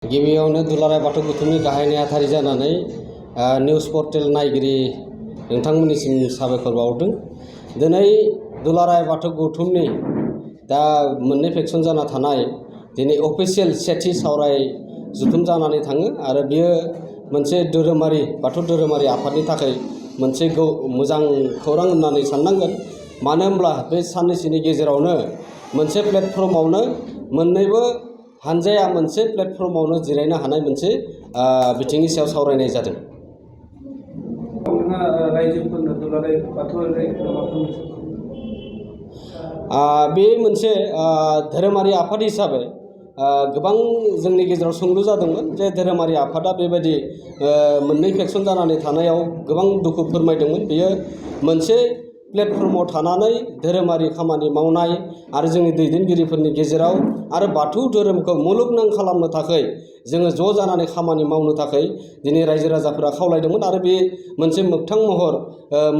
गिबियावनो दुलाराय बाथौ गौथुमनि गाहाय नेहाथारि जानानै निउस पर्टेल नायगिरि नोंथांमोननिसिम साबायखर बावदों। दिनै दुलाराय बाथौ गौथुमनि दा मोननै फेक्सन जाना थानाय दिनै अफिसियेल सेथि सावराय जथुम जानानै थाङो आरो बियो मोनसे धोरोमारि बाथौ धोरोमारि आफादनि थाखाय मोनसे मोजां खौरां होननानै साननांगोन। मानो होनब्ला बे साननैसोनि गेजेरावनो मोनसे प्लेटफर्मावनो मोननैबो हानजाया मोनसे प्लेटफर्मावनो जिरायनो हानाय मोनसे बिथिंनि सायाव सावरायनाय जादों। बे मोनसे धोरोमारि आफाद हिसाबै गोबां जोंनि गेजेराव सोंलु जादोंमोन जे धोरोमारि आफादा बेबायदि मोननै फेक्सन जानानै थानायाव गोबां दुखु फोरमायदोंमोन। बेयो मोनसे प्लेटफर्माव थानानै धोरोमारि खामानि मावनाय आरो जोंनि दैदेनगिरिफोरनि गेजेराव आरो बाथौ धोरोमखौ मुलुगनां खालामनो थाखाय जोङो ज' जानानै खामानि मावनो थाखाय दिनै रायजो राजाफोरा खावलायदोंमोन आरो बे मोनसे मोगथां महर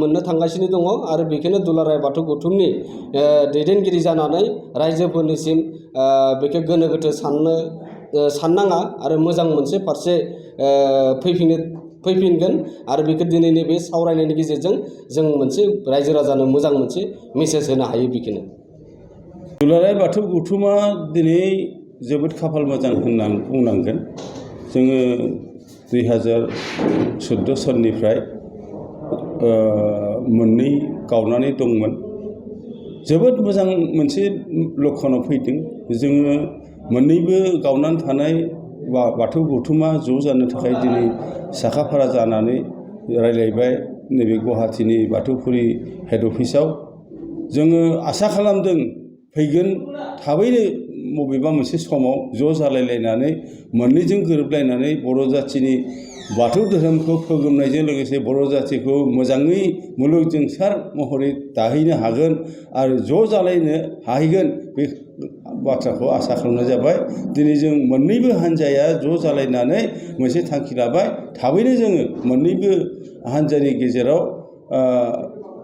मोननो थांगासिनो दङ। आरो बेखौनो दुलाराय बाथौ गौथुमनि दैदेनगिरि जानानै रायजोफोरनिसिम बेखौ गोनो गोथो साननाङा आरो मोजां मोनसे फारसे फैफिनगोन आरो बेखौ दिनैनि बे सावरायनायनि गेजेरजों जों मोनसे रायजो राजानो मोजां मोनसे मेसेज होनो हायो। बेखौनो दुलाराय बाथौ गौथुमा दिनै जोबोद खाफाल मोजां होननानै बुंनांगोन। जोङो 2014 सननिफ्राय मोननै गावनानै दंमोन। जोबोद मोजां मोनसे लक्षणाव फैदों। जोङो मोननैबो गावनानै थानाय बाथौ गौथुमा ज' जानो थाखाय दिनै साखाफारा जानानै रायलायबाय नैबे गुवाहाटीनि बाथौफुरि हेड अफिसाव। जोङो आसा खालामदों फैगोन थाबैनो बबेबा मोनसे समाव ज' जालायलायनानै मोननैजों गोरोबलायनानै बर' जाथिनि बाथौ धोरोमखौ फोगोमनायजों लोगोसे बर' जाथिखौ मोजाङै मुलुगजोंसार महरै दाहैनो हागोन आरो ज' जालायनो हाहैगोन बे बाथ्राखौ आसा खालामनाय जाबाय। दिनै जों मोननैबो हान्जाया ज' जालायनानै मोनसे थांखि लाबाय। थाबैनो जोङो मोननैबो हान्जानि गेजेराव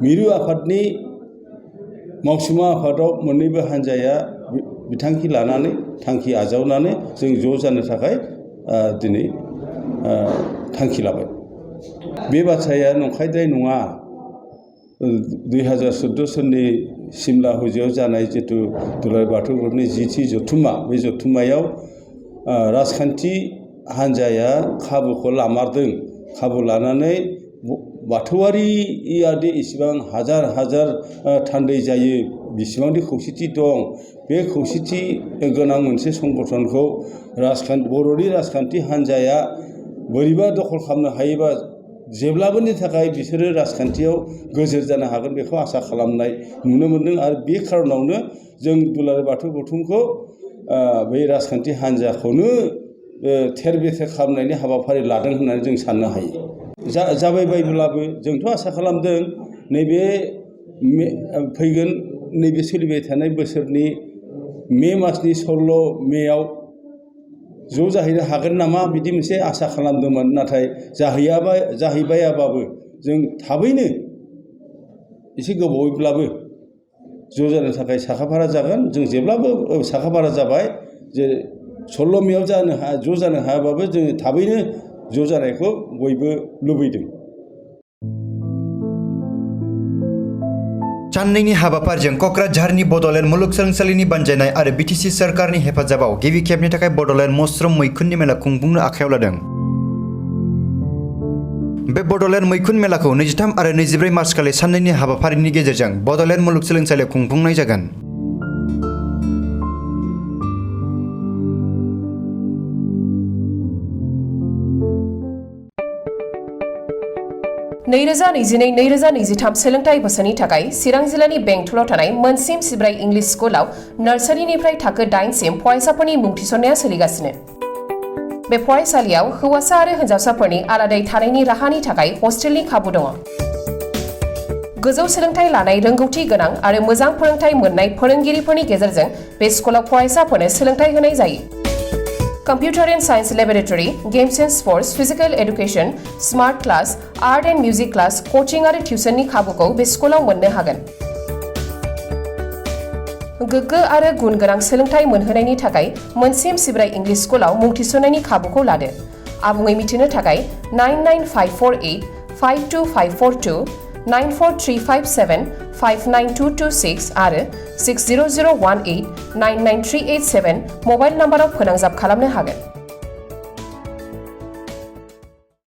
मिरु आफादनि मावसुमा आफादाव मोननैबो हान्जाया बिथांखि लानानै थांखि आजावनानै जों ज' जानो थाखाय दिनै थांखि लाबाय। बे बाथ्राया नंखायद्राय नङा। 2014 सननि सिमला हुजियाव जानाय जिथु दुलाराय बाथौ गौथुमनि 10थि जथुम्मा, बे जथुम्मायाव राजखान्थि हान्जाया खाबुखौ लामारदों। खाबु लानानै बाथौआरियादि इसिबां हाजार हाजार थान्दै जायो, बिसिबांदि खौसेथि दं, बे खौसेथि गोनां मोनसे संगठनखौ बर'नि राजखान्थि हान्जाया बोरैबा दखल खालामनो हायोबा जेब्लाबोनि थाखाय बिसोरो राजखान्थियाव गोजोर जानो हागोन बेखौ आसा खालामनाय नुनो मोन्दों। आरो बे खारनावनो जों दुलाराय बाथौ गौथुमखौ बै राजखान्थि हान्जाखौनो थेर बेथेर खालामनायनि हाबाफारि लादों होननानै जों साननो हायो। जाबायबायब्लाबो जोंथ' आसा खालामदों नैबे फैगोन नैबे सोलिबाय थानाय बोसोरनि मे मासनि 16 मेआव ज' जाहैनो हागोन नामा बिदि मोनसे आसा खालामदोंमोन। नाथाय जाहैबायाबाबो जों थाबैनो एसे गोबावैब्लाबो ज' जानो थाखाय साखाफारा जागोन। जों जेब्लाबो साखाफारा जाबाय जे 16 मेआव ज' जानो हायाबाबो जोङो थाबैनो ज' जानायखौ बयबो लुबैदों। साननैनि हाबाफारिजों क'क्राझारनि बड'लेण्ड मुलुगसोलोंसालिनि बानजायनाय आरो बिटिसि सोरखारनि हेफाजाबाव गिबि खेबनि थाखाय बड'लेण्ड मौस्रोम मैखुननि मेला खुंफुंनो आखायाव लादों। बे बड'लेण्ड मैखुन मेलाखौ 23 आरो 24 मार्चखालि साननैनि हाबाफारिनि गेजेरजों बड'लेण्ड मुलुगसोलोंसालियाव खुंफुंनाय जागोन। नैरोजा 2022 सोलोंथाइ बोसोरनि थाखाय चिरां जिल्लानि बेंटलाव थानाय मोनसिम सिब्राय इंलिश स्कुलाव नार्सारिनिफ्राय थाखो 8 सिम फरायसाफोरनि मुं थिसननाया सोलिगासिनो। बे फरायसालियाव हौवासा आरो हिन्जावसाफोरनि आलादायै थानायनि राहानि थाखाय हस्टेलनि खाबु दङ। गोजौ सोलोंथाइ लानाय रोंगौथि गोनां आरो मोजां फोरोंथाइ मोननाय फोरोंगिरिफोरनि गेजेरजों बे स्कुलाव फरायसाफोरनो सोलोंथाइ होनाय जायो। Computer and Science Laboratory, Games and Sports, Physical Education, Smart Class, Art and Music Class, Coaching आरो टिउसननि खाबुखौ बे स्कुलाव मोननो हागोन। गोग्गो आरो गुन गोनां सोलोंथाइ मोनहोनायनि थाखाय मोनसिम सिब्राय इंलिश स्कुलाव मुं थिसननायनि खाबुखौ लादो। आबुङै मिथिनो थाखाय 99548525442 94357592226 आरो 60018993887 मबाइल नाम्बाराव फोनांजाब खालामनो हागोन।